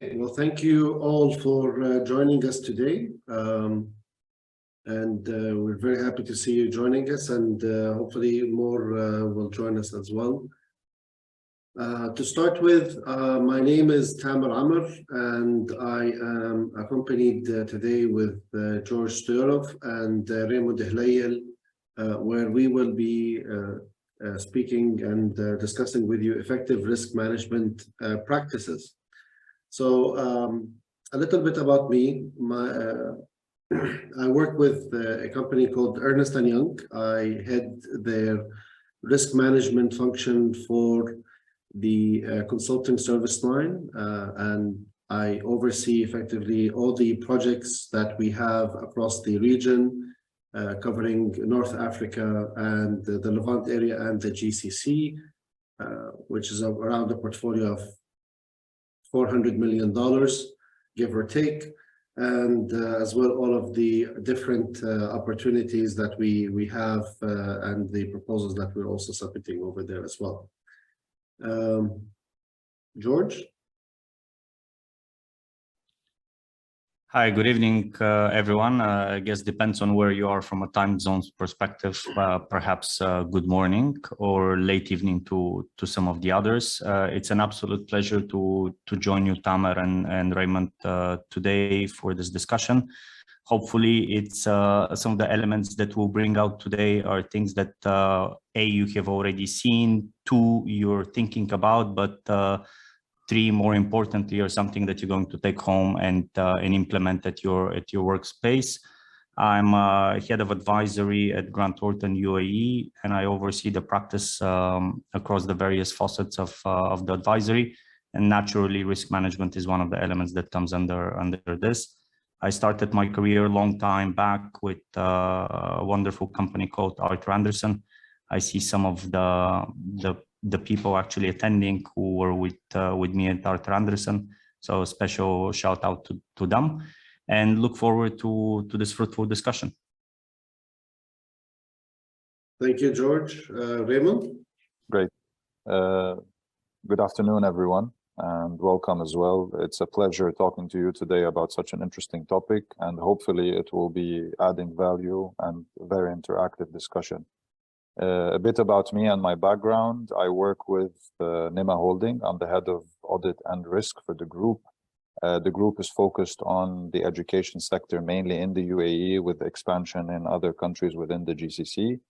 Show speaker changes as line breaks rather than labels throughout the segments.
Well, thank you all for joining us today. We're very happy to see you joining us, and hopefully more will join us as well. To start with, my name is Tamer Amr, and I am accompanied today with George Stoynov and Raymond Helayal, where we will be speaking and discussing with you effective risk management practices. So a little bit about me. I work with a company called Ernst & Young. I head their risk management function for the consulting service line, and I oversee effectively all the projects that we have across the region, covering North Africa and the Levant area and the GCC, which is around a portfolio of $400 million, give or take, and as well all of the different opportunities that we have and the proposals that we're also submitting over there as well. George?
Hi, good evening, everyone. I guess depends on where you are from a time zones perspective, perhaps good morning or late evening to some of the others. It's an absolute pleasure to join you, Tamer and Raymond, today for this discussion. Hopefully, it's some of the elements that we'll bring out today are things that A, you have already seen, 2, you're thinking about, but 3, more importantly, are something that you're going to take home and implement at your workspace. I'm head of advisory at Grant Thornton UAE, and I oversee the practice across the various facets of the advisory. And naturally, risk management is one of the elements that comes under this. I started my career a long time back with a wonderful company called Arthur Andersen. I see some of the people actually attending who were with me at Arthur Andersen. So a special shout out to them, and look forward to this fruitful discussion.
Thank you, George. Raymond?
Great. Good afternoon, everyone, and welcome as well. It's a pleasure talking to you today about such an interesting topic, and hopefully it will be adding value and very interactive discussion. A bit about me and my background. I work with Nima Holding. I'm the head of audit and risk for the group. The group is focused on the education sector, mainly in the UAE, with expansion in other countries within the GCC.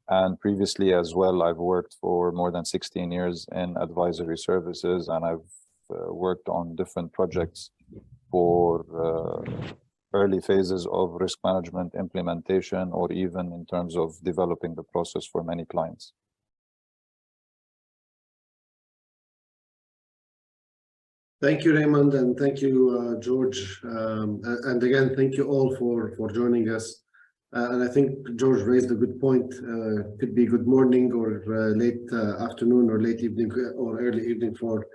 And previously as well, I've worked for more than 16 years in advisory services, and I've worked on different projects for early phases of risk management implementation, or even in terms of developing the process for many clients.
Thank you, Raymond, and thank you, George. And again, thank you all for joining us. And I think George raised a good point. Could be good morning or late afternoon or late evening or early evening for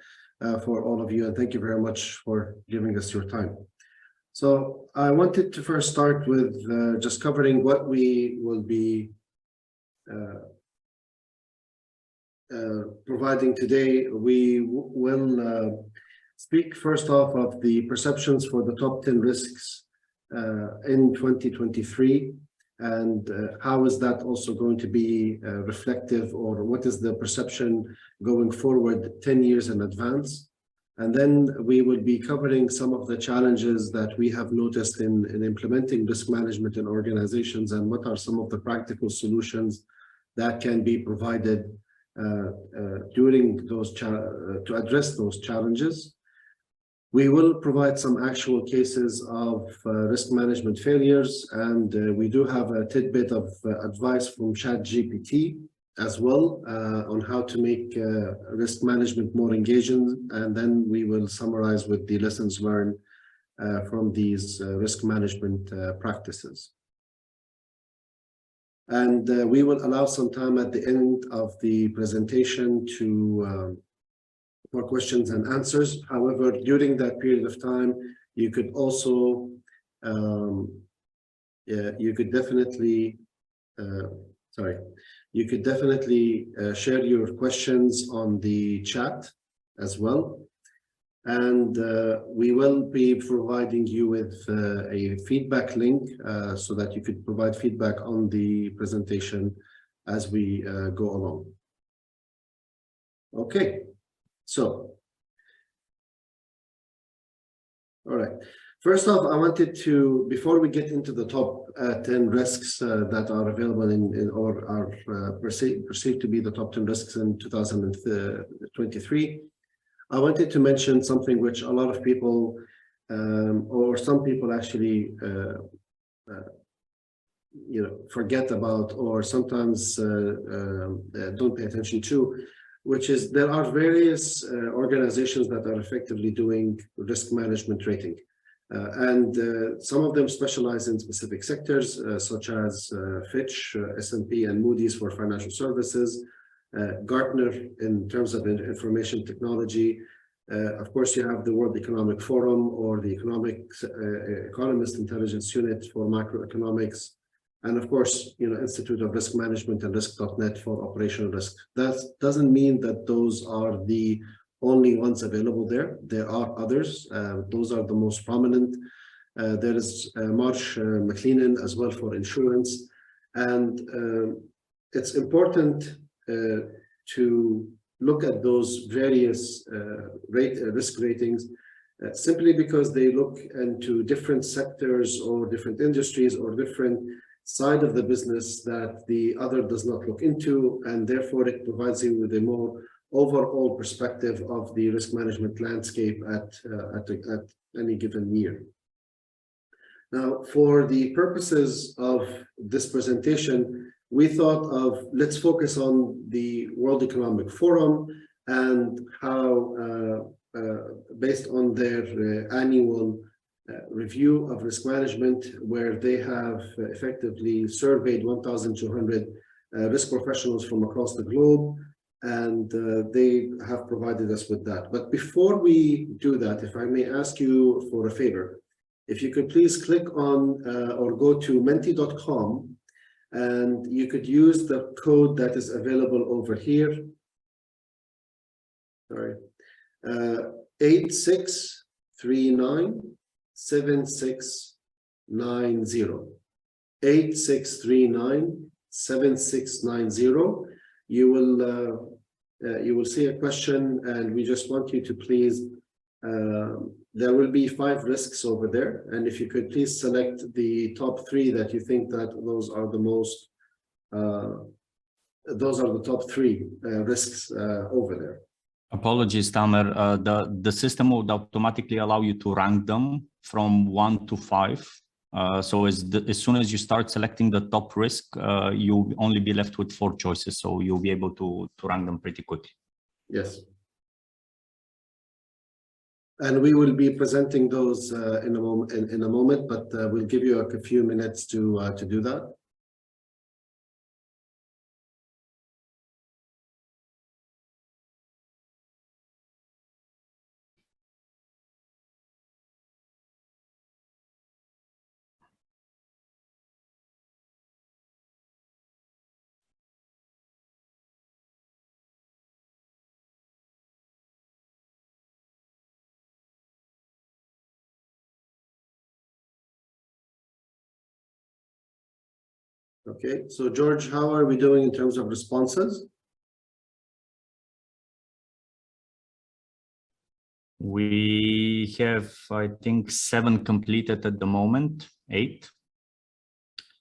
all of you. And thank you very much for giving us your time. So I wanted to first start with just covering what we will be providing today. We will speak first off of the perceptions for the top 10 risks in 2023, and how is that also going to be reflective, or what is the perception going forward 10 years in advance. And then we will be covering some of the challenges that we have noticed in implementing risk management in organizations, and what are some of the practical solutions that can be provided during those to address those challenges. We will provide some actual cases of risk management failures, and we do have a tidbit of advice from ChatGPT as well on how to make risk management more engaging, and then we will summarize with the lessons learned from these risk management practices. And we will allow some time at the end of the presentation for questions and answers. However, during that period of time, you could also you could definitely share your questions on the chat as well. And we will be providing you with a feedback link so that you could provide feedback on the presentation as we go along. Okay, so, all right. First off, I wanted to, before we get into the top 10 risks that are available in or are perceived to be the top 10 risks in 2023, I wanted to mention something which a lot of people, or some people actually, forget about, or sometimes don't pay attention to, which is there are various organizations that are effectively doing risk management rating. Some of them specialize in specific sectors, such as Fitch, S&P, and Moody's for financial services, Gartner in terms of information technology. Of course, you have the World Economic Forum or the Economist Intelligence Unit for macroeconomics, and of course, Institute of Risk Management and Risk.net for operational risk. That doesn't mean that those are the only ones available there. There are others. Those are the most prominent. There is Marsh McLennan as well for insurance. And it's important to look at those various risk ratings simply because they look into different sectors or different industries or different side of the business that the other does not look into, and therefore it provides you with a more overall perspective of the risk management landscape at any given year. Now, for the purposes of this presentation, we thought of, let's focus on the World Economic Forum and how, based on their annual review of risk management, where they have effectively surveyed 1,200 risk professionals from across the globe, and they have provided us with that. But before we do that, if I may ask you for a favor, if you could please click on or go to menti.com, and you could use the code that is available over here. Sorry, 8639-7690. 8639-7690. You will see a question, and we just want you to please. There will be 5 risks over there, and if you could please select the top 3 that you think that those are the most. Those are the top 3 risks over there.
Apologies, Tamer. The system would automatically allow you to rank them from 1 to 5. So as soon as you start selecting the top risk, you'll only be left with 4 choices. So you'll be able to rank them pretty quickly.
Yes. And we will be presenting those in a moment, but we'll give you a few minutes to do that. Okay, so George, how are we doing in terms of responses?
We have, I think, 7 completed at the moment, 8.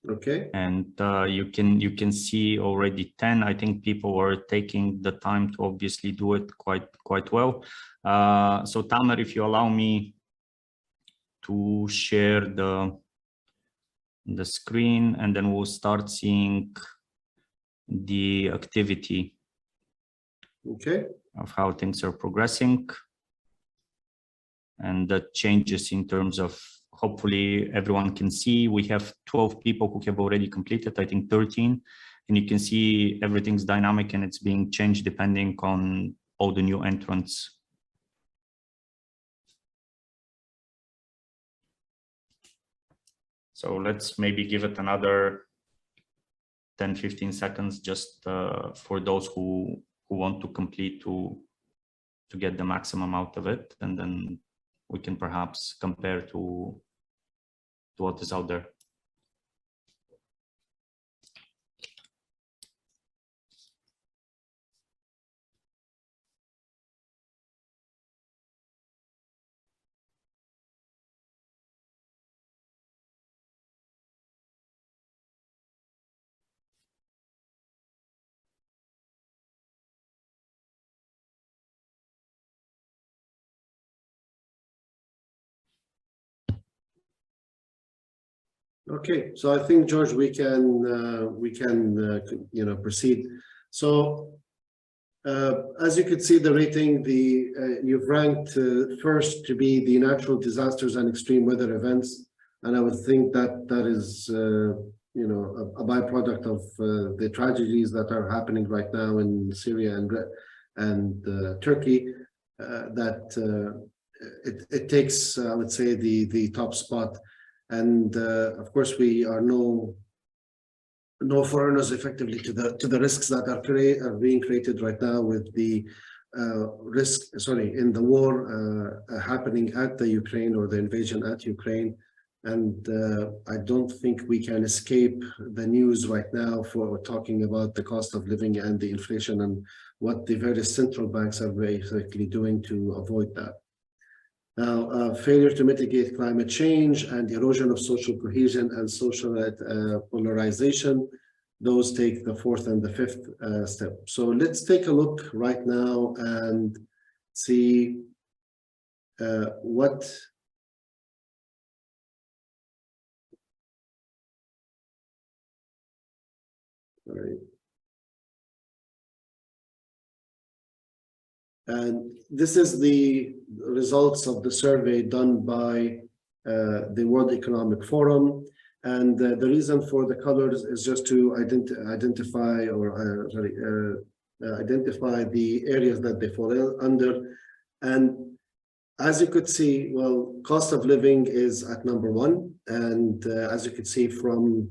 Okay.
And you can see already 10. I think people are taking the time to obviously do it quite well. So Tamer, if you allow me to share the screen, and then we'll start seeing the activity.
Okay.
Of how things are progressing and the changes in terms of, hopefully everyone can see. We have 12 people who have already completed, I think 13, and you can see everything's dynamic and it's being changed depending on all the new entrants. So let's maybe give it another 10-15 seconds just for those who want to complete to get the maximum out of it, and then we can perhaps compare to what is out there.
Okay, so I think, George, we can proceed. So as you can see, the rating, you've ranked first to be the natural disasters and extreme weather events, and I would think that is a byproduct of the tragedies that are happening right now in Syria and Turkey. It takes, I would say, the top spot. And of course, we are no foreigners effectively to the risks that are being created right now with the in the war happening at the Ukraine, or the invasion at Ukraine. And I don't think we can escape the news right now for talking about the cost of living and the inflation and what the various central banks are basically doing to avoid that. Now, failure to mitigate climate change and erosion of social cohesion and social polarization, those take the fourth and the fifth step. So let's take a look right now and see what And this is the results of the survey done by the World Economic Forum. And the reason for the colors is just to identify the areas that they fall under. And as you could see, well, cost of living is at number one. And as you could see from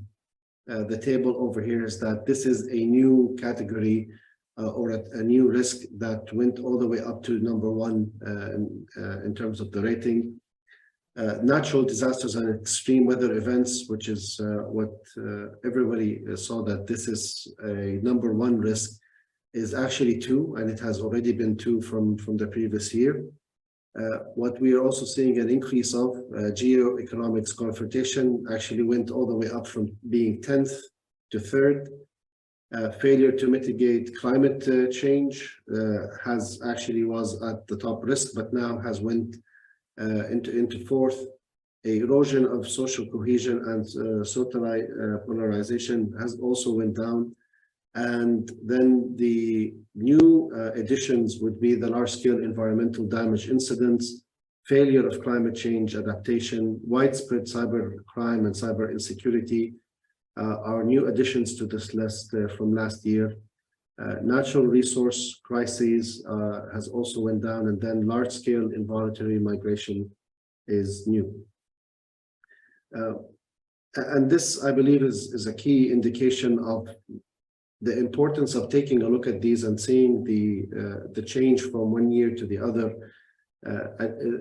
the table over here, is that this is a new category or a new risk that went all the way up to number one in terms of the rating. Natural disasters and extreme weather events, which is what everybody saw, that this is a number one risk, is actually two, and it has already been two from the previous year. What we are also seeing an increase of geoeconomics confrontation actually went all the way up from being 10th to 3rd. Failure to mitigate climate change was at the top risk, but now has went into 4th. Erosion of social cohesion and social polarization has also went down. And then the new additions would be the large-scale environmental damage incidents, failure of climate change adaptation, widespread cyber crime and cyber insecurity, are new additions to this list from last year. Natural resource crises has also went down, and then large-scale involuntary migration is new. And this, I believe, is a key indication of the importance of taking a look at these and seeing the change from one year to the other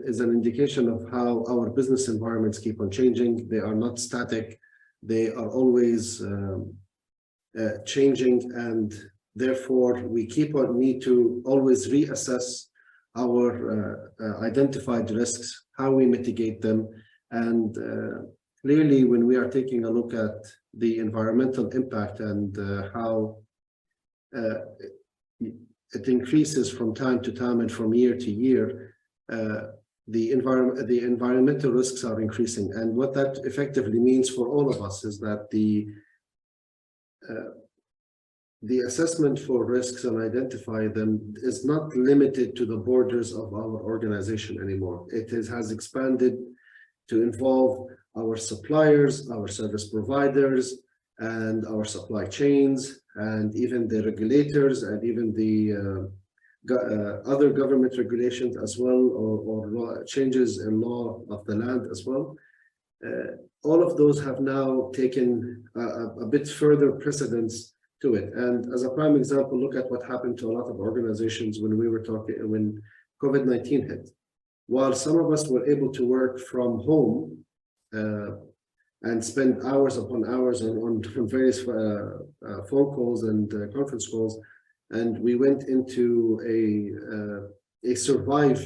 is an indication of how our business environments keep on changing. They are not static. They are always changing, and therefore we need to always reassess our identified risks, how we mitigate them. And clearly, when we are taking a look at the environmental impact and how it increases from time to time and from year to year, the environmental risks are increasing. And what that effectively means for all of us is that the assessment for risks and identify them is not limited to the borders of our organization anymore. It has expanded to involve our suppliers, our service providers, and our supply chains, and even the regulators, and even the other government regulations as well, or changes in law of the land as well. All of those have now taken a bit further precedence to it. And as a prime example, look at what happened to a lot of organizations when COVID-19 hit. While some of us were able to work from home and spend hours upon hours on various phone calls and conference calls, and we went into a survive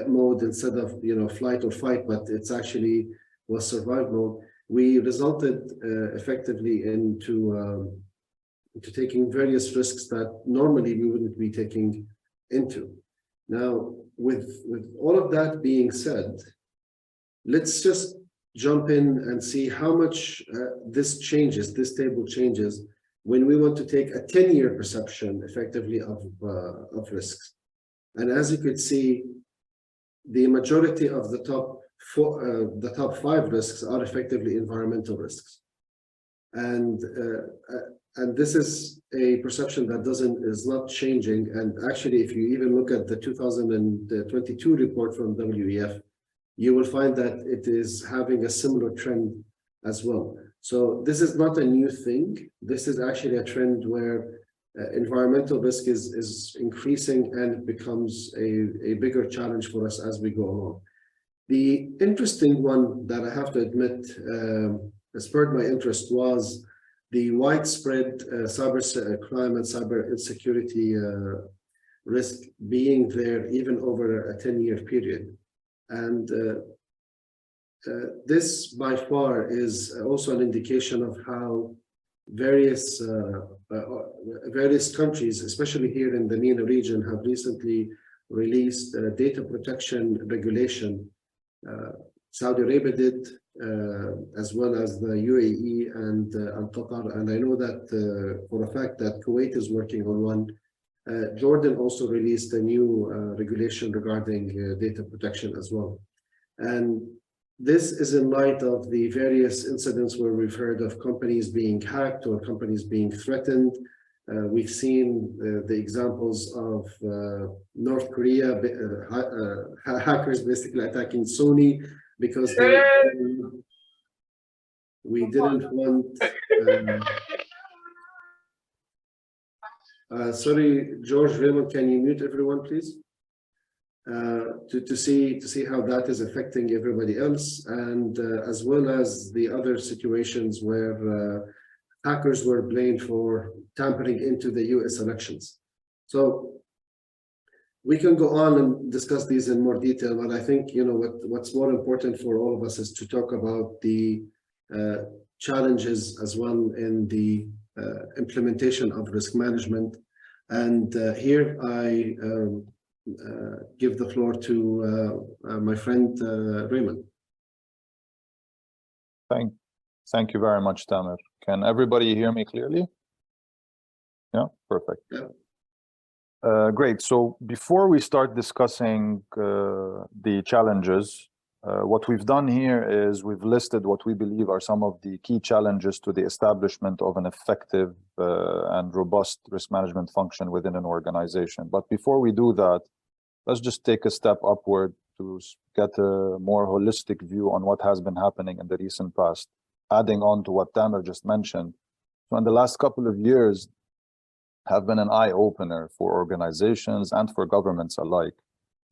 mode instead of flight or fight, but it's actually was survive mode. We resulted effectively into taking various risks that normally we wouldn't be taking into. Now, with all of that being said, let's just jump in and see how much this table changes when we want to take a 10-year perception effectively of risks. And as you could see, the majority of the top 5 risks are effectively environmental risks. And this is a perception that is not changing. And actually, if you even look at the 2022 report from WEF, you will find that it is having a similar trend as well. So this is not a new thing. This is actually a trend where environmental risk is increasing and it becomes a bigger challenge for us as we go along. The interesting one that I have to admit spurred my interest was the widespread cyber crime and cyber insecurity risk being there even over a 10-year period. And this by far is also an indication of how various countries, especially here in the MENA region, have recently released data protection regulation. Saudi Arabia did, as well as the UAE and Qatar. And I know that for a fact that Kuwait is working on one. Jordan also released a new regulation regarding data protection as well. And this is in light of the various incidents where we've heard of companies being hacked or companies being threatened. We've seen the examples of North Korea, hackers basically attacking Sony because we didn't want... sorry, George Raymond, can you mute everyone, please? To see how that is affecting everybody else, and as well as the other situations where hackers were blamed for tampering into the US elections. So we can go on and discuss these in more detail, but I think what's more important for all of us is to talk about the challenges as well in the implementation of risk management. And here I give the floor to my friend Raymond.
Thank you very much, Tamer. Can everybody hear me clearly? Yeah, perfect. Yeah. Great. So before we start discussing the challenges, what we've done here is we've listed what we believe are some of the key challenges to the establishment of an effective and robust risk management function within an organization. But before we do that, let's just take a step upward to get a more holistic view on what has been happening in the recent past, adding on to what Tamer just mentioned. So in the last couple of years have been an eye-opener for organizations and for governments alike,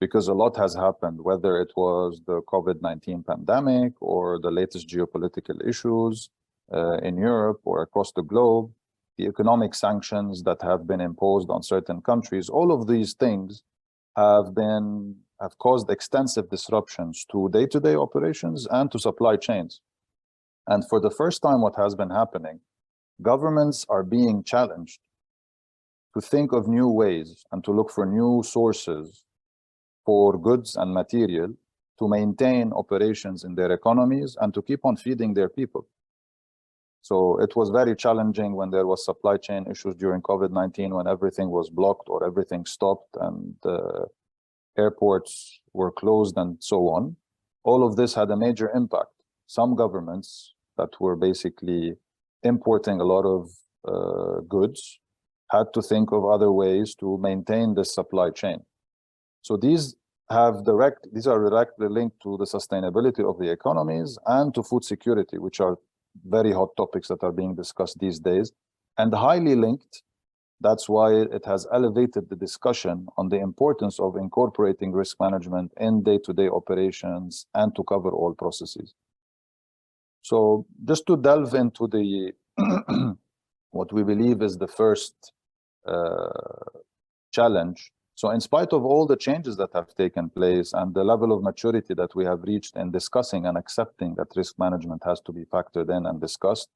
because a lot has happened, whether it was the COVID-19 pandemic or the latest geopolitical issues in Europe or across the globe, the economic sanctions that have been imposed on certain countries. All of these things have caused extensive disruptions to day-to-day operations and to supply chains. And for the first time, what has been happening, governments are being challenged to think of new ways and to look for new sources for goods and material to maintain operations in their economies and to keep on feeding their people. So it was very challenging when there was supply chain issues during COVID-19, when everything was blocked or everything stopped and airports were closed and so on. All of this had a major impact. Some governments that were basically importing a lot of goods had to think of other ways to maintain this supply chain. So these are directly linked to the sustainability of the economies and to food security, which are very hot topics that are being discussed these days, and highly linked That's why it has elevated the discussion on the importance of incorporating risk management in day-to-day operations and to cover all processes. So just to delve into the what we believe is the first challenge. So in spite of all the changes that have taken place and the level of maturity that we have reached in discussing and accepting that risk management has to be factored in and discussed,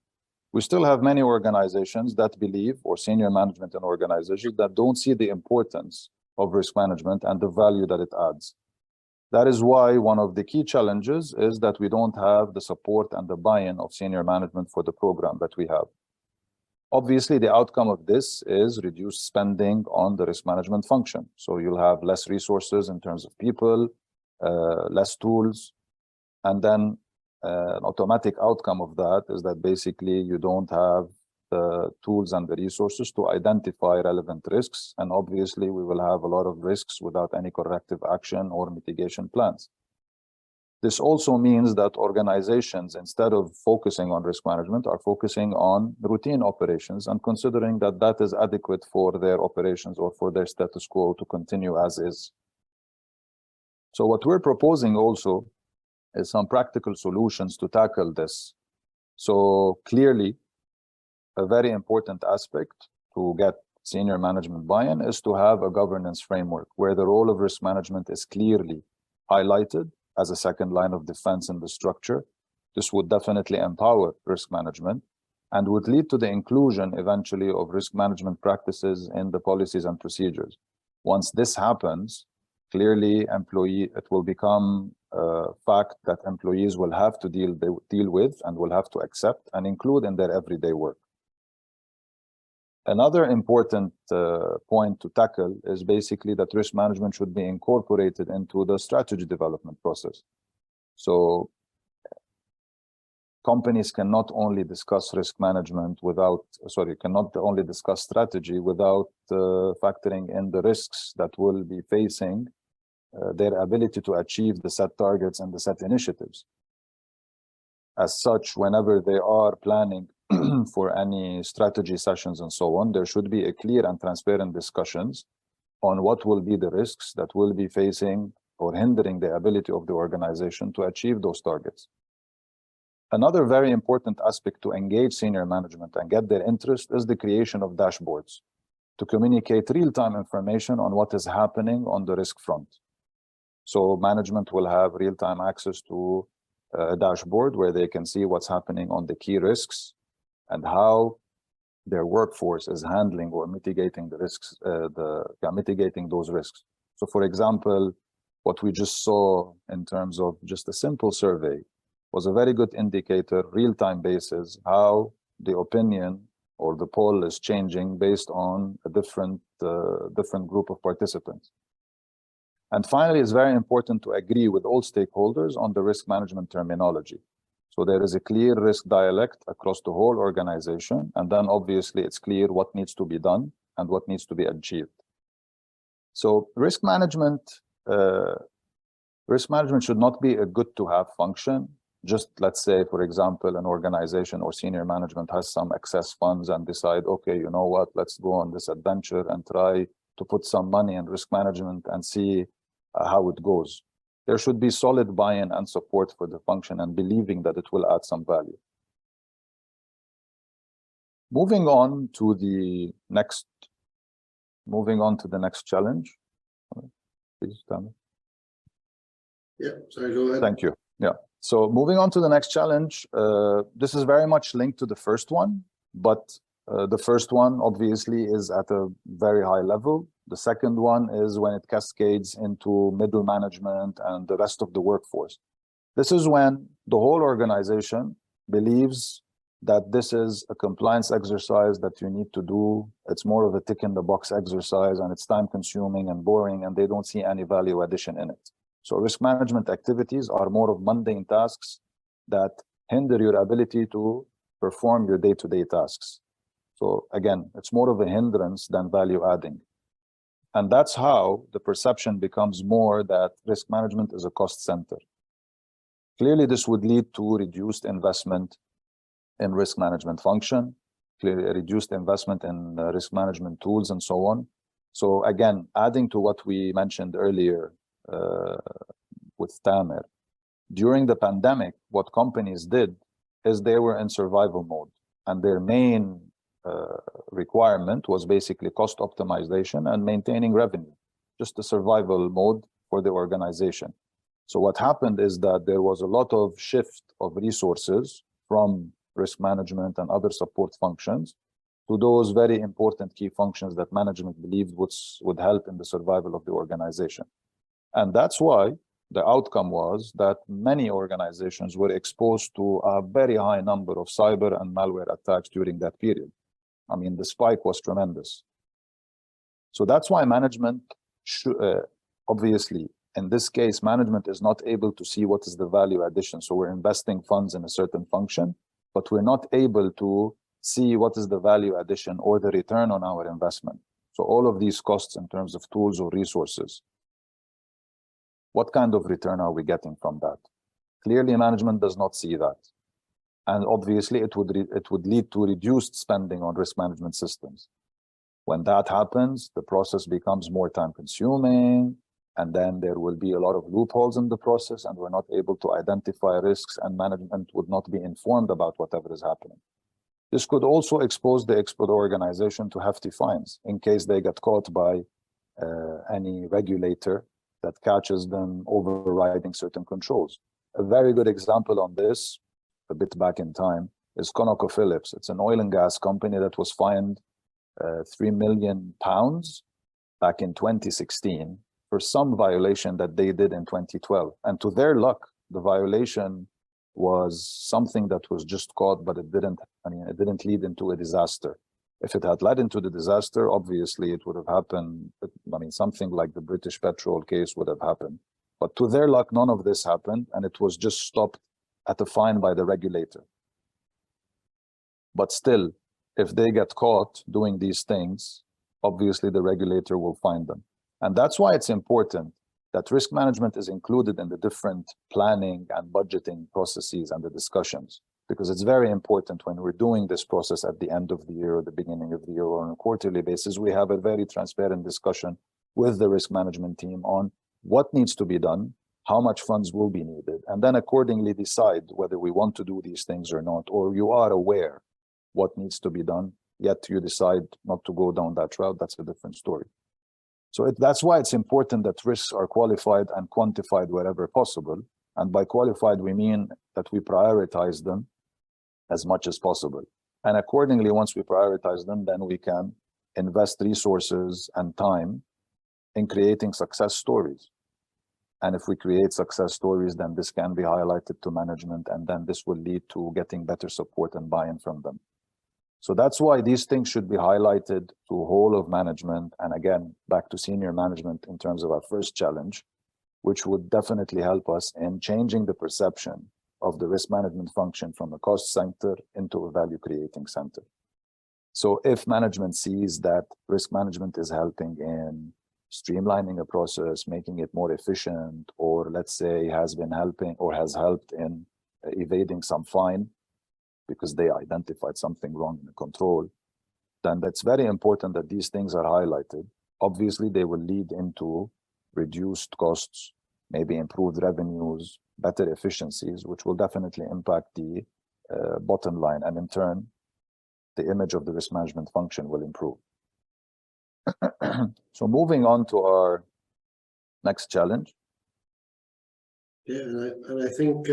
we still have many organizations that believe, or senior management in organizations that don't see the importance of risk management and the value that it adds. That is why one of the key challenges is that we don't have the support and the buy-in of senior management for the program that we have. Obviously, the outcome of this is reduced spending on the risk management function. So you'll have less resources in terms of people, less tools, and then an automatic outcome of that is that basically you don't have the tools and the resources to identify relevant risks. And obviously, we will have a lot of risks without any corrective action or mitigation plans. This also means that organizations, instead of focusing on risk management, are focusing on routine operations and considering that that is adequate for their operations or for their status quo to continue as is. So what we're proposing also is some practical solutions to tackle this. So clearly, a very important aspect to get senior management buy-in is to have a governance framework where the role of risk management is clearly highlighted as a second line of defense in the structure. This would definitely empower risk management and would lead to the inclusion eventually of risk management practices in the policies and procedures. Once this happens, clearly it will become a fact that employees will have to deal with and will have to accept and include in their everyday work. Another important point to tackle is basically that risk management should be incorporated into the strategy development process. So companies cannot only discuss risk management cannot only discuss strategy without factoring in the risks that will be facing their ability to achieve the set targets and the set initiatives. As such, whenever they are planning for any strategy sessions and so on, there should be a clear and transparent discussions on what will be the risks that will be facing or hindering the ability of the organization to achieve those targets. Another very important aspect to engage senior management and get their interest is the creation of dashboards to communicate real-time information on what is happening on the risk front. So management will have real-time access to a dashboard where they can see what's happening on the key risks and how their workforce is handling or mitigating the risks, mitigating those risks. So for example, what we just saw in terms of just a simple survey was a very good indicator, real-time basis, how the opinion or the poll is changing based on a different group of participants. And finally, it's very important to agree with all stakeholders on the risk management terminology. So there is a clear risk dialect across the whole organization, and then obviously it's clear what needs to be done and what needs to be achieved. So risk management should not be a good to have function. Just let's say, for example, an organization or senior management has some excess funds and decide, okay, you know what, let's go on this adventure and try to put some money in risk management and see how it goes. There should be solid buy-in and support for the function and believing that it will add some value. Moving on to the next challenge. Please, Tamer.
Yeah, sorry, go ahead.
Thank you. Yeah. So moving on to the next challenge, this is very much linked to the first one, but the first one obviously is at a very high level. The second one is when it cascades into middle management and the rest of the workforce. This is when the whole organization believes that this is a compliance exercise that you need to do. It's more of a tick in the box exercise and it's time consuming and boring and they don't see any value addition in it. So risk management activities are more of mundane tasks that hinder your ability to perform your day-to-day tasks. So again, it's more of a hindrance than value adding. And that's how the perception becomes more that risk management is a cost center. Clearly, this would lead to reduced investment in risk management function. clearly reduced investment in risk management tools and so on. So again, adding to what we mentioned earlier with Tamer, during the pandemic, what companies did is they were in survival mode, and their main requirement was basically cost optimization and maintaining revenue, just a survival mode for the organization. So what happened is that there was a lot of shift of resources from risk management and other support functions to those very important key functions that management believed would help in the survival of the organization. And that's why the outcome was that many organizations were exposed to a very high number of cyber and malware attacks during that period. I mean, the spike was tremendous. So that's why management obviously, in this case, management is not able to see what is the value addition. So we're investing funds in a certain function, but we're not able to see what is the value addition or the return on our investment. So all of these costs in terms of tools or resources, what kind of return are we getting from that? Clearly, management does not see that. And obviously, it would lead to reduced spending on risk management systems. When that happens, the process becomes more time consuming, and then there will be a lot of loopholes in the process, and we're not able to identify risks, and management would not be informed about whatever is happening. This could also expose the export organization to hefty fines in case they get caught by any regulator that catches them overriding certain controls. A very good example on this, a bit back in time, is ConocoPhillips. It's an oil and gas company that was fined £3 million back in 2016 for some violation that they did in 2012. And to their luck, the violation was something that was just caught, but it didn't lead into a disaster. If it had led into the disaster, obviously it would have happened. I mean, something like the British petrol case would have happened. But to their luck, none of this happened, and it was just stopped at a fine by the regulator. But still, if they get caught doing these things, obviously the regulator will fine them. And that's why it's important that risk management is included in the different planning and budgeting processes and the discussions, because it's very important when we're doing this process at the end of the year or the beginning of the year or on a quarterly basis, we have a very transparent discussion with the risk management team on what needs to be done, how much funds will be needed, and then accordingly decide whether we want to do these things or not, or you are aware what needs to be done, yet you decide not to go down that route. That's a different story. So that's why it's important that risks are qualified and quantified wherever possible. And by qualified, we mean that we prioritize them as much as possible. And accordingly, once we prioritize them, then we can invest resources and time in creating success stories. And if we create success stories, then this can be highlighted to management, and then this will lead to getting better support and buy-in from them. So that's why these things should be highlighted to whole of management, and again, back to senior management in terms of our first challenge, which would definitely help us in changing the perception of the risk management function from a cost center into a value creating center. So if management sees that risk management is helping in streamlining a process, making it more efficient, or let's say has been helping or has helped in evading some fine because they identified something wrong in the control, then that's very important that these things are highlighted. Obviously, they will lead into reduced costs, maybe improved revenues, better efficiencies, which will definitely impact the bottom line. And in turn, the image of the risk management function will improve. So moving on to our next challenge.
Yeah, and I think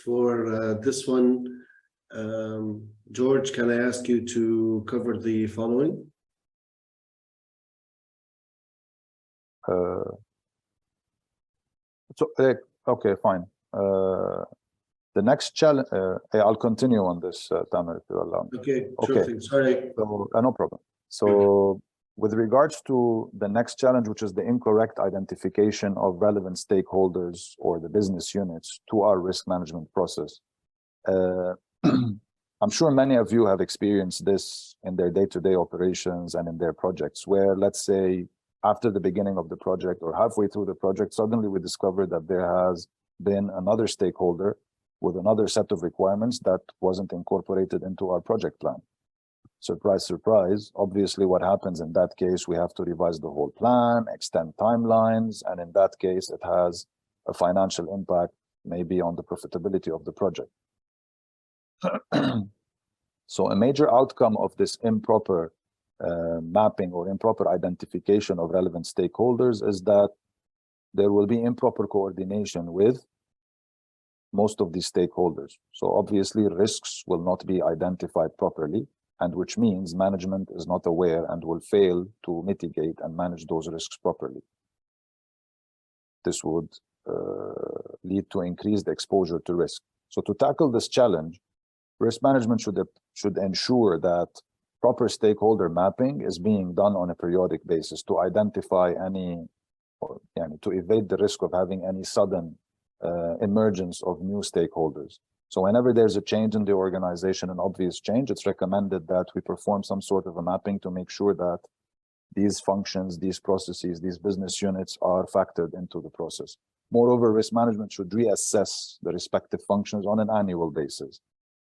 for this one, George, can I ask you to cover the following?
Okay, fine. The next challenge, I'll continue on this, Tamer, if you allow me.
Okay, sure thing. Sorry.
So, no problem. So with regards to the next challenge, which is the incorrect identification of relevant stakeholders or the business units to our risk management process, I'm sure many of you have experienced this in their day-to-day operations and in their projects, where let's say after the beginning of the project or halfway through the project, suddenly we discover that there has been another stakeholder with another set of requirements that wasn't incorporated into our project plan. surprise, surprise, obviously what happens in that case, we have to revise the whole plan, extend timelines, and in that case, it has a financial impact maybe on the profitability of the project. So a major outcome of this improper mapping or improper identification of relevant stakeholders is that there will be improper coordination with most of these stakeholders. So obviously risks will not be identified properly, and which means management is not aware and will fail to mitigate and manage those risks properly. This would lead to increased exposure to risk. So to tackle this challenge, risk management should ensure that proper stakeholder mapping is being done on a periodic basis to identify any, or to evade the risk of having any sudden emergence of new stakeholders. So whenever there's a change in the organization, an obvious change, it's recommended that we perform some sort of a mapping to make sure that these functions, these processes, these business units are factored into the process. Moreover, risk management should reassess the respective functions on an annual basis.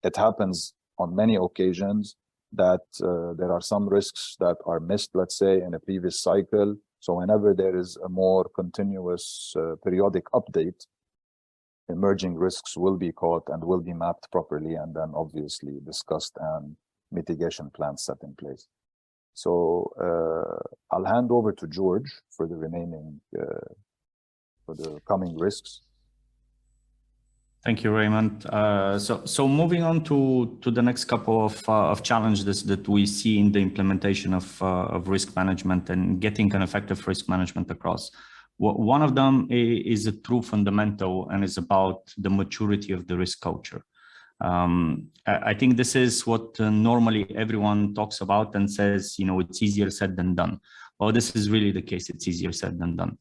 It happens on many occasions that there are some risks that are missed, let's say, in a previous cycle. So whenever there is a more continuous periodic update, emerging risks will be caught and will be mapped properly and then obviously discussed and mitigation plans set in place. So I'll hand over to George for the remaining, for the coming risks.
Thank you, Raymond. So moving on to the next couple of challenges that we see in the implementation of risk management and getting an effective risk management across. One of them is a true fundamental and is about the maturity of the risk culture. I think this is what normally everyone talks about and says, you know, it's easier said than done. Well, this is really the case. It's easier said than done.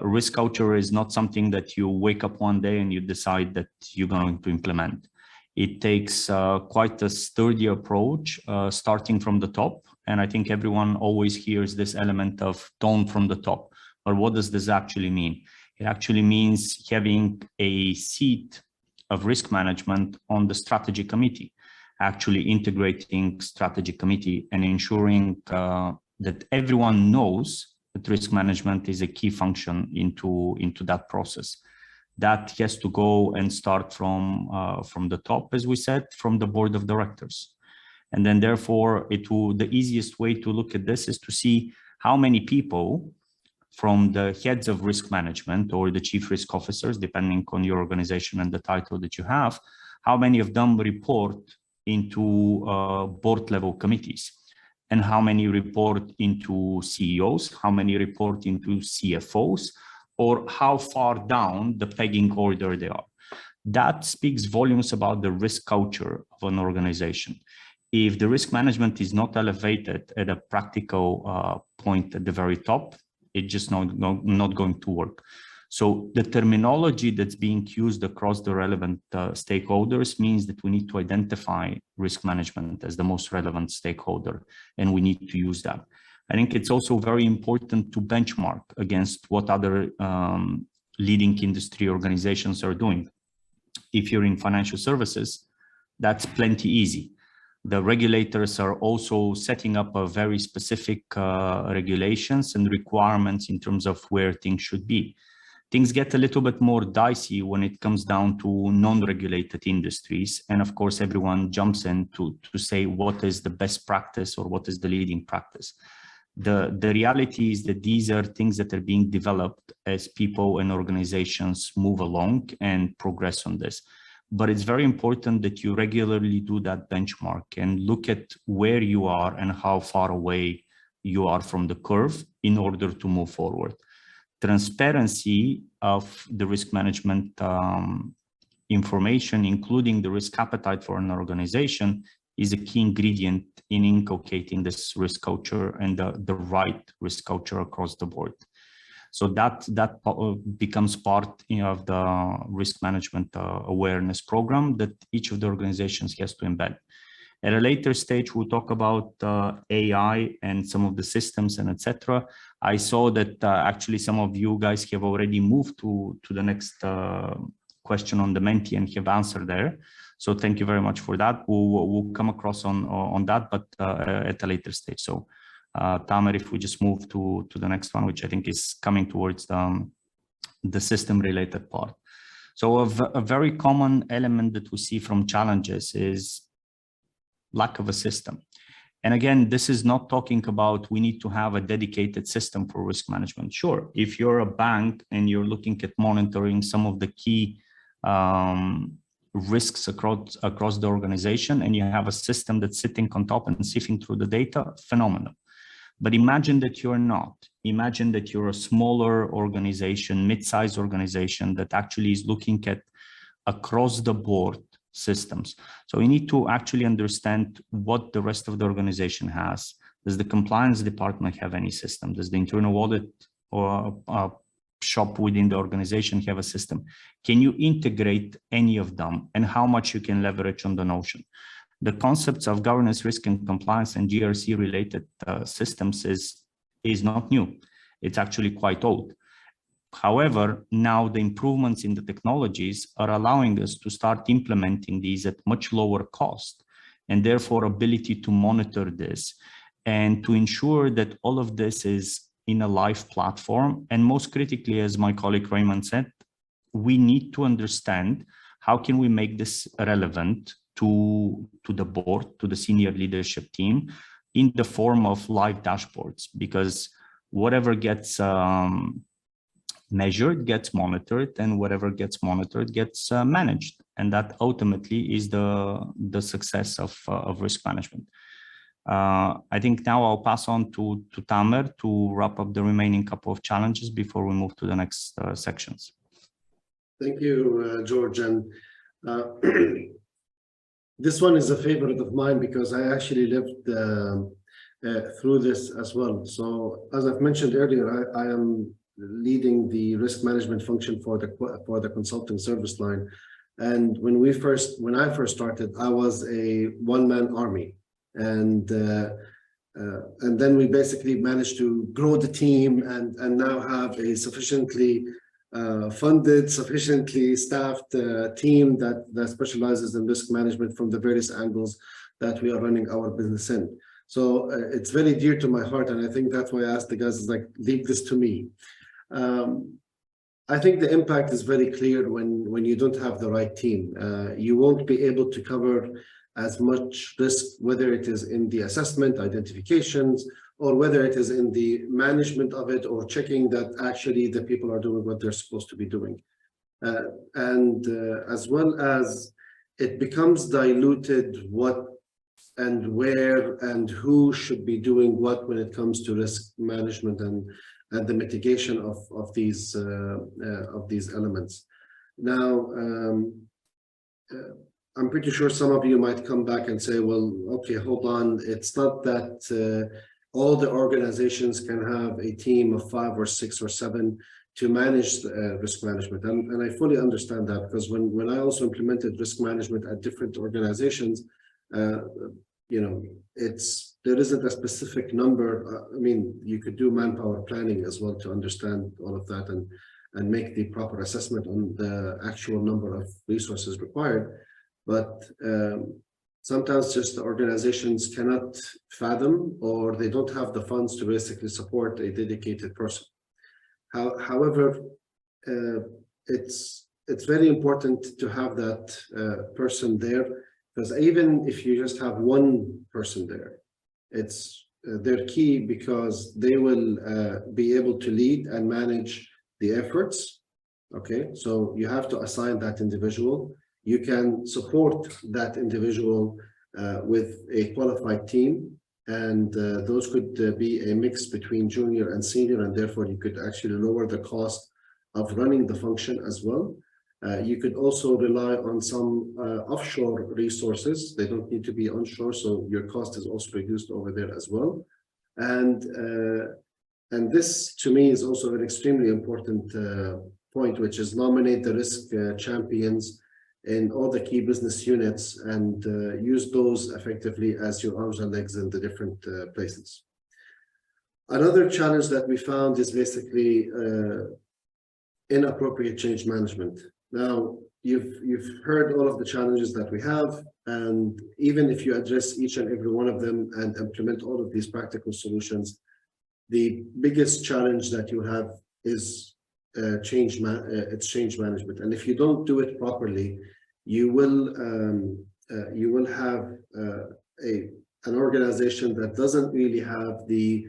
Risk culture is not something that you wake up one day and you decide that you're going to implement. It takes quite a sturdy approach, starting from the top. And I think everyone always hears this element of tone from the top. But what does this actually mean? It actually means having a seat of risk management on the strategy committee, actually integrating strategy committee and ensuring that everyone knows that risk management is a key function into that process. That has to go and start from the top, as we said, from the board of directors. And then therefore, the easiest way to look at this is to see how many people from the heads of risk management or the chief risk officers, depending on your organization and the title that you have, how many of them report into board level committees, and how many report into CEOs, how many report into CFOs, or how far down the pegging order they are. That speaks volumes about the risk culture of an organization. If the risk management is not elevated at a practical point at the very top, it's just not going to work. So the terminology that's being used across the relevant stakeholders means that we need to identify risk management as the most relevant stakeholder, and we need to use that. I think it's also very important to benchmark against what other leading industry organizations are doing. If you're in financial services, that's plenty easy. The regulators are also setting up a very specific regulations and requirements in terms of where things should be. Things get a little bit more dicey when it comes down to non-regulated industries. And of course, everyone jumps in to say what is the best practice or what is the leading practice. The reality is that these are things that are being developed as people and organizations move along and progress on this. But it's very important that you regularly do that benchmark and look at where you are and how far away you are from the curve in order to move forward. Transparency of the risk management information, including the risk appetite for an organization, is a key ingredient in inculcating this risk culture and the right risk culture across the board. So that becomes part of the risk management awareness program that each of the organizations has to embed. At a later stage, we'll talk about AI and some of the systems and etc. I saw that actually some of you guys have already moved to the next question on the Menti and have answered there. So thank you very much for that. We'll come across on that, but at a later stage. So Tamer, if we just move to the next one, which I think is coming towards the system related part. So a very common element that we see from challenges is lack of a system. And again, this is not talking about we need to have a dedicated system for risk management. Sure, if you're a bank and you're looking at monitoring some of the key risks across the organization, and you have a system that's sitting on top and sifting through the data, phenomenal. But imagine that you're not. Imagine that you're a smaller organization, mid-sized organization that actually is looking at across the board systems. So you need to actually understand what the rest of the organization has. Does the compliance department have any system? Does the internal audit or shop within the organization have a system? Can you integrate any of them, and how much you can leverage on the notion? The concepts of governance, risk and compliance and GRC related systems is not new. It's actually quite old. However, now the improvements in the technologies are allowing us to start implementing these at much lower cost, and therefore ability to monitor this and to ensure that all of this is in a live platform. And most critically, as my colleague Raymond said, we need to understand how can we make this relevant to the board, to the senior leadership team in the form of live dashboards, because whatever gets measured gets monitored, and whatever gets monitored gets managed. And that ultimately is the success of risk management. I think now I'll pass on to Tamer to wrap up the remaining couple of challenges before we move to the next sections.
Thank you, George. And this one is a favorite of mine because I actually lived through this as well. So as I've mentioned earlier, I am leading the risk management function for the consulting service line. And when I first started, I was a one-man army. And then we basically managed to grow the team and now have a sufficiently funded, sufficiently staffed team that specializes in risk management from the various angles that we are running our business in. So it's very dear to my heart, and I think that's why I asked the guys, is like, leave this to me. I think the impact is very clear when you don't have the right team. You won't be able to cover as much risk, whether it is in the assessment, identifications, or whether it is in the management of it, or checking that actually the people are doing what they're supposed to be doing. As well as it becomes diluted what and where and who should be doing what when it comes to risk management and the mitigation of these elements. Now, I'm pretty sure some of you might come back and say, well, okay, hold on. It's not that all the organizations can have a team of 5 or 6 or 7 to manage risk management. And I fully understand that, because when I also implemented risk management at different organizations, you know, there isn't a specific number. I mean, you could do manpower planning as well to understand all of that and make the proper assessment on the actual number of resources required. But sometimes just the organizations cannot fathom, or they don't have the funds to basically support a dedicated person. However, it's very important to have that person there, because even if you just have one person there, they're key, because they will be able to lead and manage the efforts. Okay, so you have to assign that individual. You can support that individual with a qualified team, and those could be a mix between junior and senior, and therefore you could actually lower the cost of running the function as well. You could also rely on some offshore resources. They don't need to be onshore, so your cost is also reduced over there as well. And this, to me, is also an extremely important point, which is nominate the risk champions in all the key business units and use those effectively as your arms and legs in the different places. Another challenge that we found is basically inappropriate change management. Now, you've heard all of the challenges that we have, and even if you address each and every one of them and implement all of these practical solutions, the biggest challenge that you have is change management. And if you don't do it properly, you will have an organization that doesn't really have the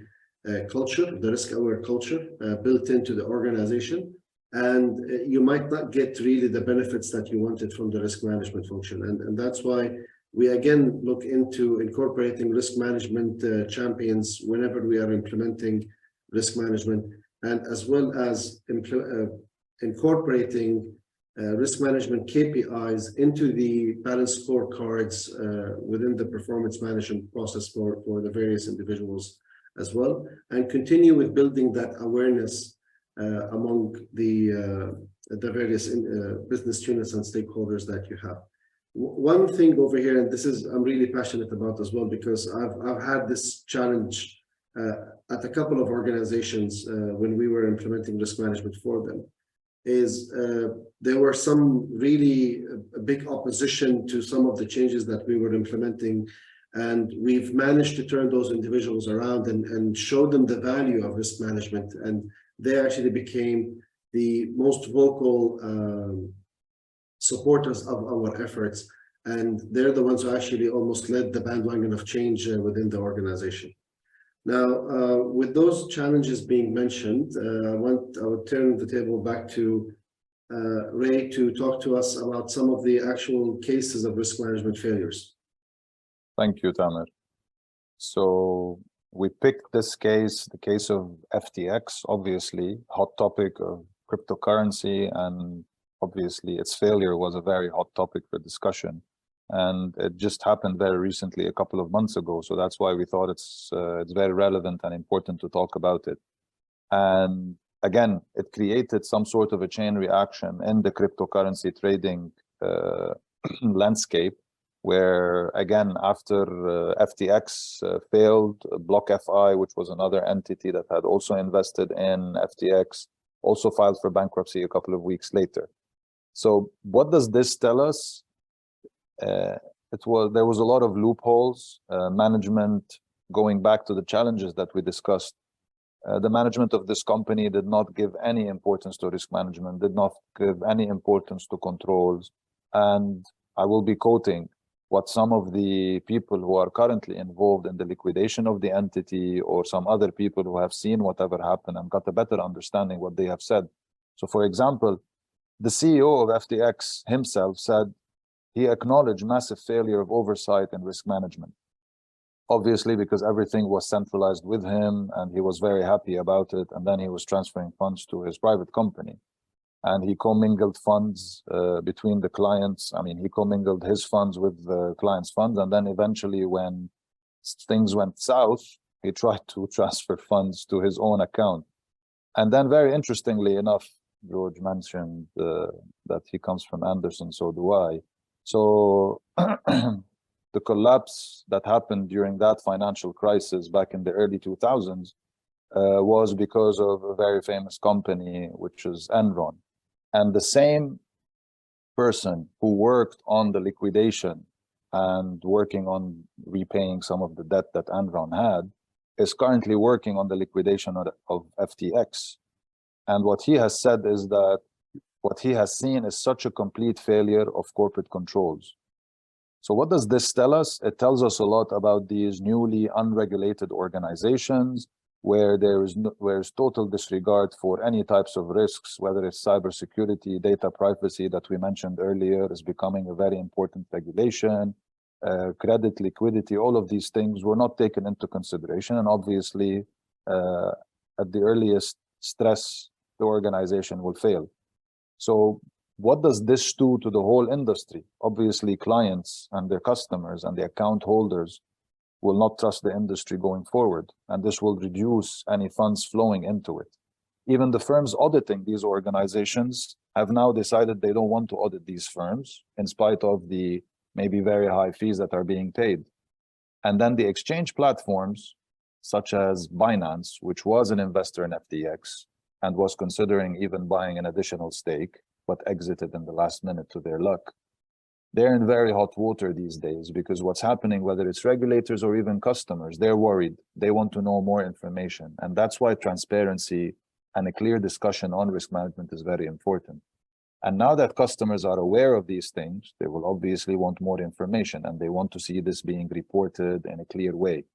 culture, the risk-aware culture built into the organization, and you might not get really the benefits that you wanted from the risk management function. And that's why we again look into incorporating risk management champions whenever we are implementing risk management, and as well as incorporating risk management KPIs into the balanced scorecards within the performance management process for the various individuals as well, and continue with building that awareness among the various business units and stakeholders that you have. One thing over here, and this is I'm really passionate about as well, because I've had this challenge at a couple of organizations when we were implementing risk management for them, is there were some really big opposition to some of the changes that we were implementing, and we've managed to turn those individuals around and show them the value of risk management, and they actually became the most vocal supporters of our efforts, and they're the ones who actually almost led the bandwagon of change within the organization. Now, with those challenges being mentioned, I would turn the table back to Ray to talk to us about some of the actual cases of risk management failures.
Thank you, Tamer. So we picked this case, the case of FTX, obviously, hot topic of cryptocurrency, and obviously its failure was a very hot topic for discussion. And it just happened very recently, a couple of months ago. So that's why we thought it's very relevant and important to talk about it. And again, it created some sort of a chain reaction in the cryptocurrency trading landscape, where again, after FTX failed, BlockFi, which was another entity that had also invested in FTX, also filed for bankruptcy a couple of weeks later. So what does this tell us? There was a lot of loopholes. Management, going back to the challenges that we discussed, the management of this company did not give any importance to risk management, did not give any importance to controls. And I will be quoting what some of the people who are currently involved in the liquidation of the entity, or some other people who have seen whatever happened and got a better understanding what they have said. So for example, the CEO of FTX himself said he acknowledged massive failure of oversight and risk management. Obviously, because everything was centralized with him and he was very happy about it. And then he was transferring funds to his private company. And he commingled funds between the clients. I mean, he commingled his funds with the client's funds. And then eventually when things went south, he tried to transfer funds to his own account. And then very interestingly enough, George mentioned that he comes from Anderson, so do I. So the collapse that happened during that financial crisis back in the early 2000s was because of a very famous company, which is Enron. And the same person who worked on the liquidation and working on repaying some of the debt that Enron had is currently working on the liquidation of FTX. And what he has said is that what he has seen is such a complete failure of corporate controls. So what does this tell us? It tells us a lot about these newly unregulated organizations where there's total disregard for any types of risks, whether it's cybersecurity, data privacy that we mentioned earlier is becoming a very important regulation, credit, liquidity, all of these things were not taken into consideration. And obviously, at the earliest stress, the organization will fail. So what does this do to the whole industry? Obviously, clients and their customers and the account holders will not trust the industry going forward, and this will reduce any funds flowing into it. Even the firms auditing these organizations have now decided they don't want to audit these firms in spite of the maybe very high fees that are being paid. And then the exchange platforms, such as Binance, which was an investor in FTX and was considering even buying an additional stake, but exited in the last minute to their luck. They're in very hot water these days because what's happening, whether it's regulators or even customers, they're worried. They want to know more information. And that's why transparency and a clear discussion on risk management is very important. And now that customers are aware of these things, they will obviously want more information and they want to see this being reported in a clear way.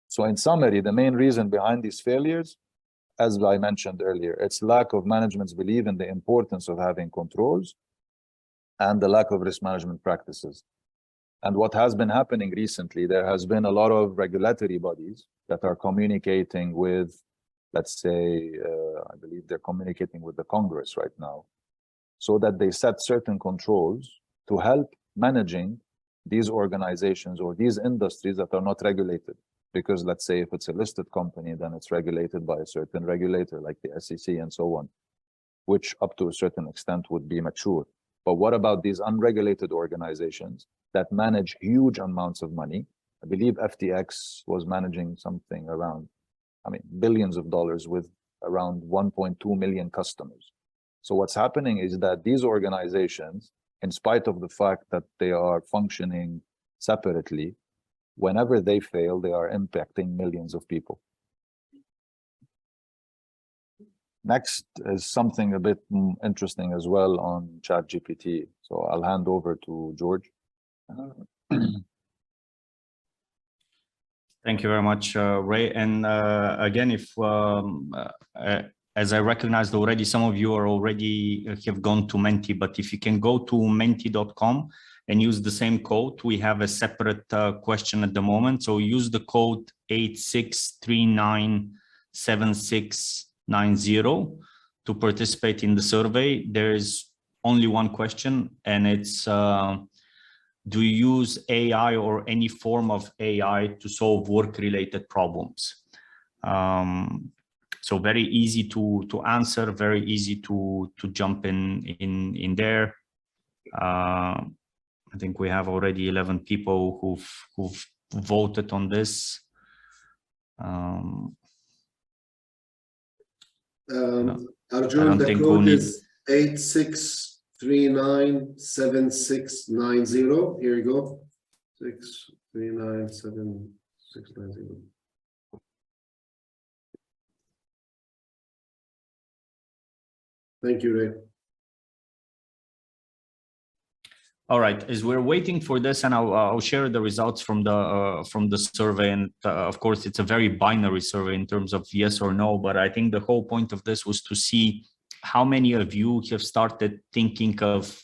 So in summary, the main reason behind these failures, as I mentioned earlier, it's lack of management's belief in the importance of having controls and the lack of risk management practices. And what has been happening recently, there has been a lot of regulatory bodies that are communicating with, let's say, I believe they're communicating with the Congress right now, so that they set certain controls to help managing these organizations or these industries that are not regulated. Because let's say if it's a listed company, then it's regulated by a certain regulator like the SEC and so on, which up to a certain extent would be mature. But what about these unregulated organizations that manage huge amounts of money? I believe FTX was managing something around, billions of dollars with around 1.2 million customers. So what's happening is that these organizations, in spite of the fact that they are functioning separately, whenever they fail, they are impacting millions of people. Next is something a bit interesting as well on ChatGPT. So I'll hand over to George.
Thank you very much, Ray. And again, if as I recognized already, some of you are already have gone to Menti, but if you can go to menti.com and use the same code, we have a separate question at the moment. So use the code 86397690 to participate in the survey. There is only one question, and it's do you use AI or any form of AI to solve work-related problems? So very easy to answer, very easy to jump in there. I think we have already 11 people who've voted on this.
Arjun,
the
code is 86397690. Here you go. 6397690. Thank you, Ray.
All right, as we're waiting for this, and I'll share the results from the survey. And of course, it's a very binary survey in terms of yes or no. But I think the whole point of this was to see how many of you have started thinking of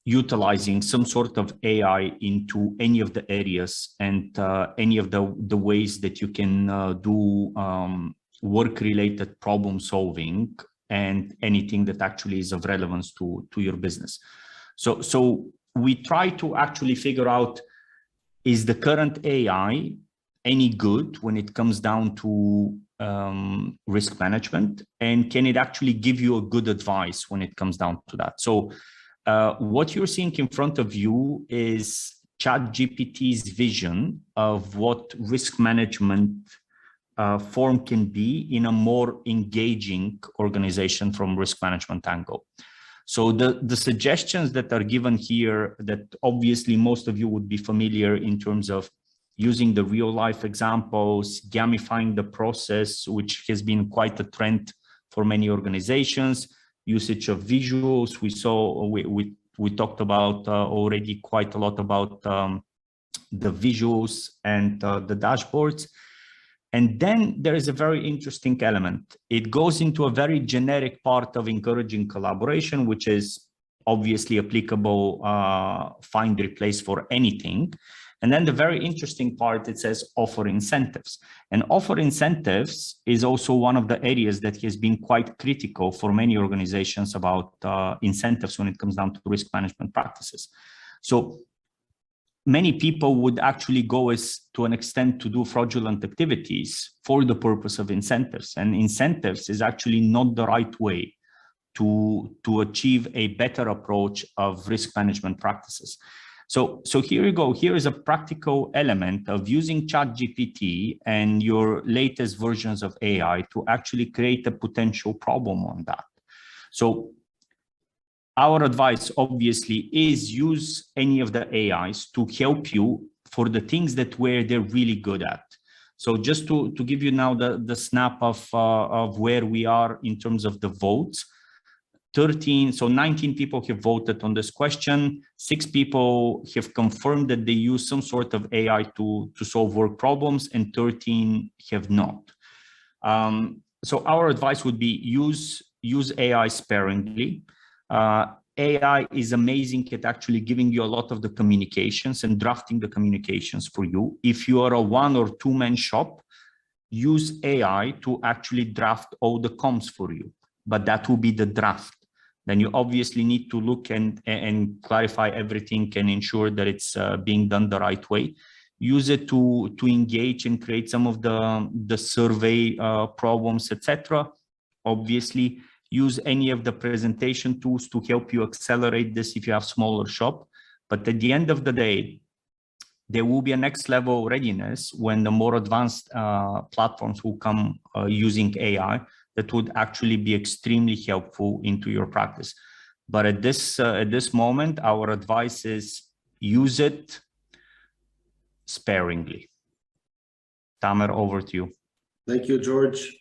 utilizing some sort of AI into any of the areas and any of the ways that you can do work-related problem solving and anything that actually is of relevance to your business. So we try to actually figure out, is the current AI any good when it comes down to risk management, and can it actually give you a good advice when it comes down to that? So what you're seeing in front of you is ChatGPT's vision of what risk management form can be in a more engaging organization from risk management angle. So the suggestions that are given here, that obviously most of you would be familiar in terms of using the real life examples, gamifying the process, which has been quite a trend for many organizations, usage of visuals. We talked about already quite a lot about the visuals and the dashboards. And then there is a very interesting element. It goes into a very generic part of encouraging collaboration, which is obviously applicable, find, replace for anything. And then the very interesting part, it says offer incentives. And offer incentives is also one of the areas that has been quite critical for many organizations about incentives when it comes down to risk management practices. So many people would actually go to an extent to do fraudulent activities for the purpose of incentives. And incentives is actually not the right way to achieve a better approach of risk management practices. So here you go. Here is a practical element of using ChatGPT and your latest versions of AI to actually create a potential problem on that. So Our advice obviously is use any of the AIs to help you for the things that where they're really good at. So just to give you now the snap of where we are in terms of the votes. 19 people have voted on this question. 6 people have confirmed that they use some sort of AI to solve work problems, and 13 have not. So our advice would be use AI sparingly. AI is amazing at actually giving you a lot of the communications and drafting the communications for you. If you are a 1 or 2 man shop, use AI to actually draft all the comms for you, but that will be the draft. Then you obviously need to look and clarify everything and ensure that it's being done the right way. Use it to engage and create some of the survey problems, etc. Obviously, use any of the presentation tools to help you accelerate this if you have smaller shop. But at the end of the day, there will be a next level readiness when the more advanced platforms will come using AI that would actually be extremely helpful into your practice. But at this moment, our advice is use it sparingly. Tamer, over to you.
Thank you, George.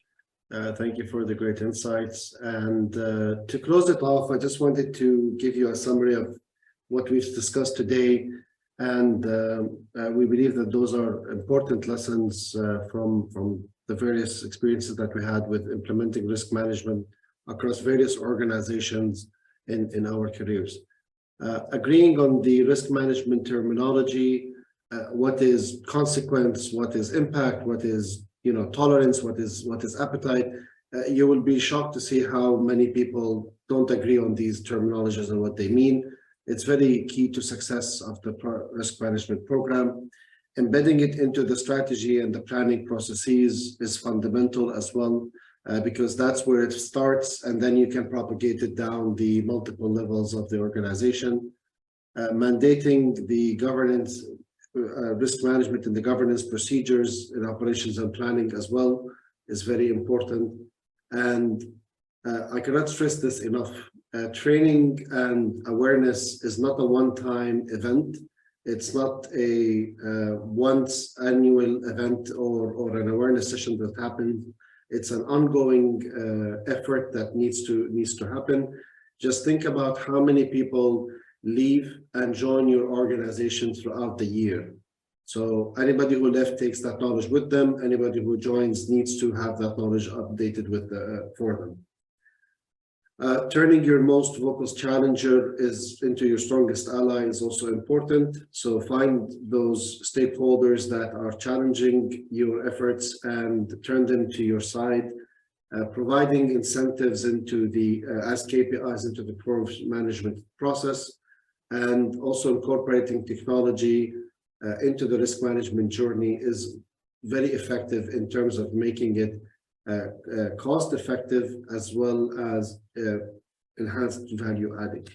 Thank you for the great insights. And to close it off, I just wanted to give you a summary of what we've discussed today. And we believe that those are important lessons from the various experiences that we had with implementing risk management across various organizations in our careers. Agreeing on the risk management terminology, what is consequence, what is impact, what is tolerance, what is appetite. You will be shocked to see how many people don't agree on these terminologies and what they mean. It's very key to success of the risk management program. Embedding it into the strategy and the planning processes is fundamental as well, because that's where it starts, and then you can propagate it down the multiple levels of the organization. Mandating the governance, risk management and the governance procedures in operations and planning as well is very important. And I cannot stress this enough. Training and awareness is not a one-time event. It's not a once annual event or an awareness session that happens. It's an ongoing effort that needs to happen. Just think about how many people leave and join your organization throughout the year. So anybody who left takes that knowledge with them. Anybody who joins needs to have that knowledge updated for them. Turning your most vocal challenger into your strongest ally is also important. So find those stakeholders that are challenging your efforts and turn them to your side. Providing incentives into as KPIs into the performance management process, and also incorporating technology into the risk management journey is very effective in terms of making it cost effective as well as enhanced value adding.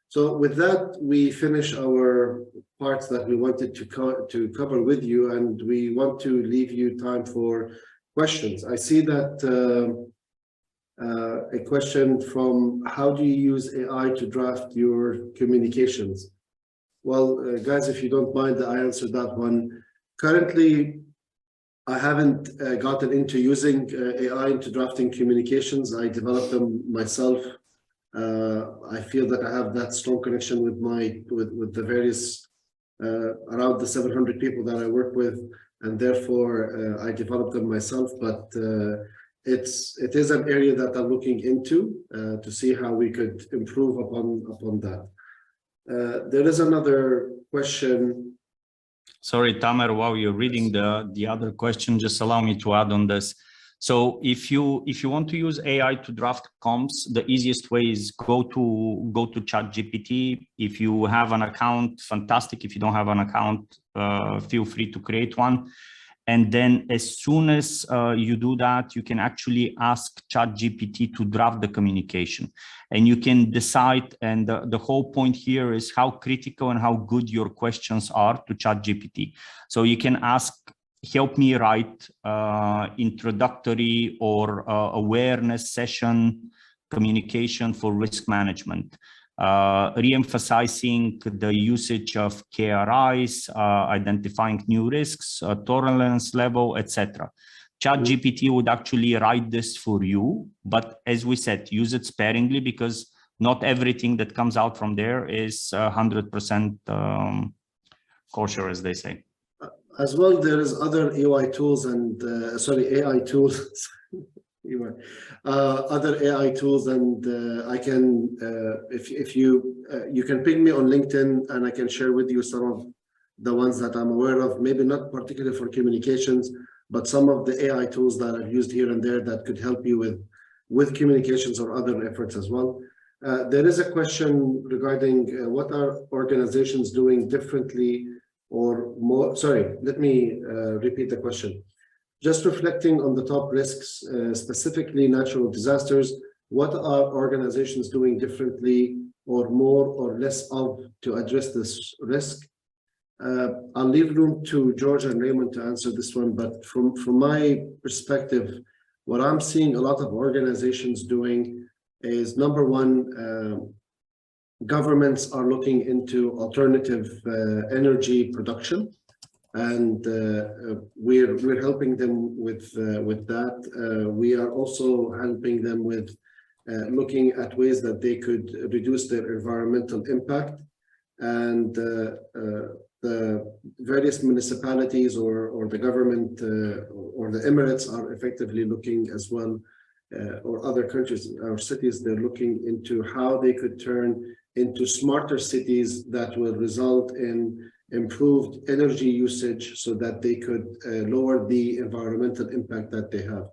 So with that, we finish our parts that we wanted to cover with you, and we want to leave you time for questions. I see that a question from, how do you use AI to draft your communications? Well, guys, if you don't mind, I answered that one. Currently, I haven't gotten into using AI into drafting communications. I developed them myself. I feel that I have that strong connection with the various around the 700 people that I work with, and therefore I developed them myself. But it is an area that I'm looking into to see how we could improve upon that. There is another question.
Sorry, Tamer, while you're reading the other question, just allow me to add on this. So if you want to use AI to draft comms, the easiest way is go to ChatGPT. If you have an account, fantastic. If you don't have an account, feel free to create one. And then as soon as you do that, you can actually ask ChatGPT to draft the communication. And you can decide, and the whole point here is how critical and how good your questions are to ChatGPT. So you can ask, help me write introductory or awareness session communication for risk management, re-emphasizing the usage of KRIs, identifying new risks, tolerance level, etc. ChatGPT would actually write this for you, but as we said, use it sparingly because not everything that comes out from there is 100% kosher, as they say.
As well, there is other AI tools and AI tools, other AI tools, and I can, if you can ping me on LinkedIn, and I can share with you some of the ones that I'm aware of. Maybe not particularly for communications, but some of the AI tools that I've used here and there that could help you with communications or other efforts as well. There is a question regarding what are organizations doing differently or more. Sorry, let me repeat the question. Just reflecting on the top risks, specifically natural disasters, what are organizations doing differently or more or less of to address this risk? I'll leave room to George and Raymond to answer this one, but from my perspective, what I'm seeing a lot of organizations doing is, number one, governments are looking into alternative energy production, and we're helping them with that. We are also helping them with looking at ways that they could reduce their environmental impact, and the various municipalities or the government or the Emirates are effectively looking as well, or other countries or cities, they're looking into how they could turn into smarter cities that will result in improved energy usage so that they could lower the environmental impact that they have.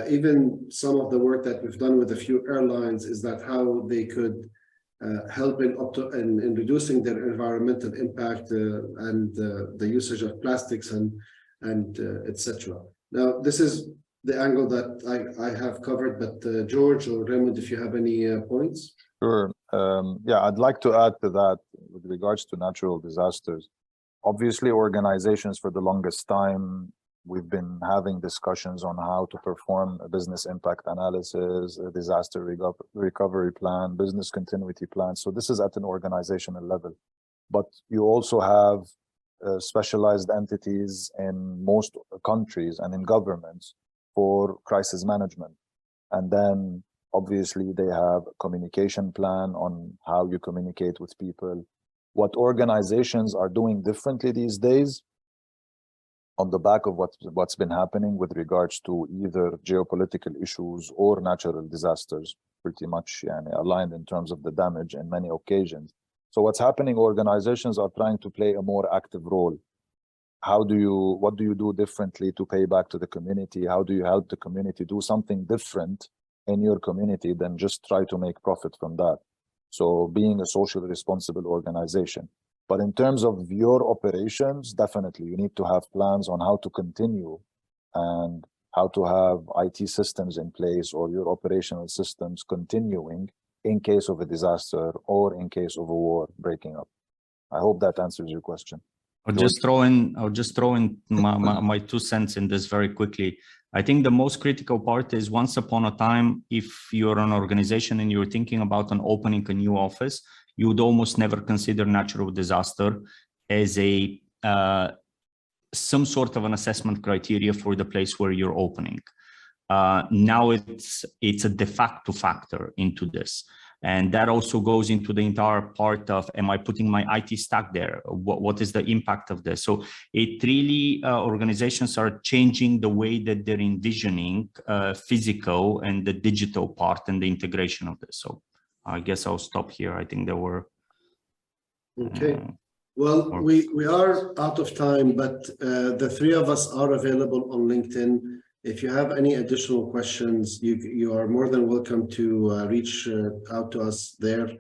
Even some of the work that we've done with a few airlines is that how they could help in reducing their environmental impact and the usage of plastics and etc. Now, this is the angle that I have covered, but George or Raymond, if you have any points.
Sure. Yeah, I'd like to add to that with regards to natural disasters. Obviously, organizations for the longest time, we've been having discussions on how to perform a business impact analysis, a disaster recovery plan, business continuity plan. So this is at an organizational level. But you also have specialized entities in most countries and in governments for crisis management. And then obviously they have a communication plan on how you communicate with people. What organizations are doing differently these days, on the back of what's been happening with regards to either geopolitical issues or natural disasters, pretty much aligned in terms of the damage in many occasions. So what's happening, organizations are trying to play a more active role. What do you do differently to pay back to the community? How do you help the community do something different in your community than just try to make profit from that? So being a socially responsible organization. But in terms of your operations, definitely you need to have plans on how to continue and how to have IT systems in place or your operational systems continuing in case of a disaster or in case of a war breaking up. I hope that answers your question.
I'll just throw in my 2 cents in this very quickly. I think the most critical part is, once upon a time, if you're an organization and you're thinking about opening a new office, you would almost never consider natural disaster as a some sort of an assessment criteria for the place where you're opening. Now it's a de facto factor into this. And that also goes into the entire part of, am I putting my IT stack there? What is the impact of this? So it really, organizations are changing the way that they're envisioning physical and the digital part and the integration of this. So I guess I'll stop here. I think there were...
Okay. Well, we are out of time, but the 3 of us are available on LinkedIn. If you have any additional questions, you are more than welcome to reach out to us there,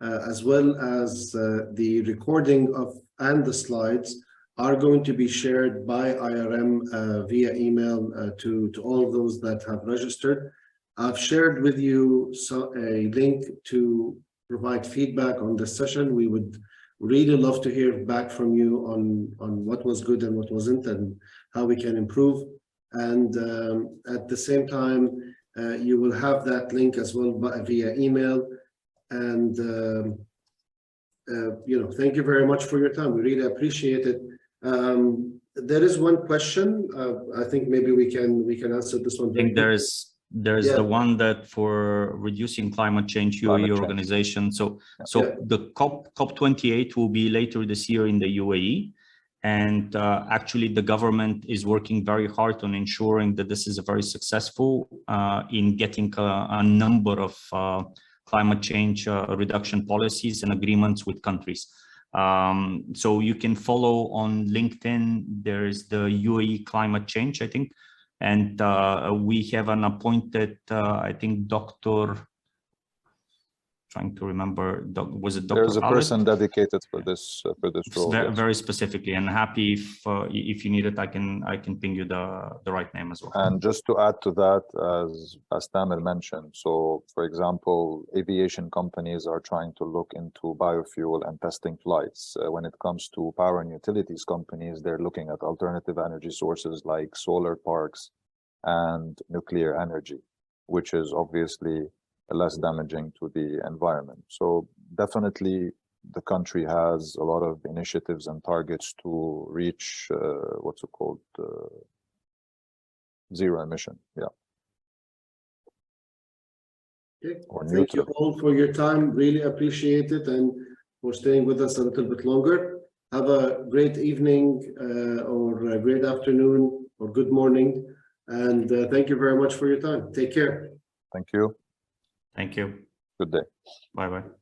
as well as the recording of and the slides are going to be shared by IRM via email to all of those that have registered. I've shared with you a link to provide feedback on this session. We would really love to hear back from you on what was good and what wasn't and how we can improve. And at the same time, You will have that link as well via email. And thank you very much for your time. We really appreciate it. There is one question. I think maybe we can answer this one.
I think there's the one that for reducing climate change, UAE organization. So the COP28 will be later this year in the UAE. And actually, the government is working very hard on ensuring that this is very successful in getting a number of climate change reduction policies and agreements with countries. So you can follow on LinkedIn. There is the UAE climate change, I think. And we have an appointed, I think, Dr. Trying to remember, was it Dr.
There's a
Khaled?
person dedicated for this role.
Very specifically, and happy if you need it, I can ping you the right name as well.
And just to add to that, as Tamer mentioned, so for example, aviation companies are trying to look into biofuel and testing flights. When it comes to power and utilities companies, they're looking at alternative energy sources like solar parks and nuclear energy, which is obviously less damaging to the environment. So definitely the country has a lot of initiatives and targets to reach what's it called, zero emission. Yeah.
Okay. Thank you all for your time. Really appreciate it, and for staying with us a little bit longer. Have a great evening or a great afternoon or good morning, and thank you very much for your time. Take care.
Thank you.
Thank you.
Good day.
Bye-bye.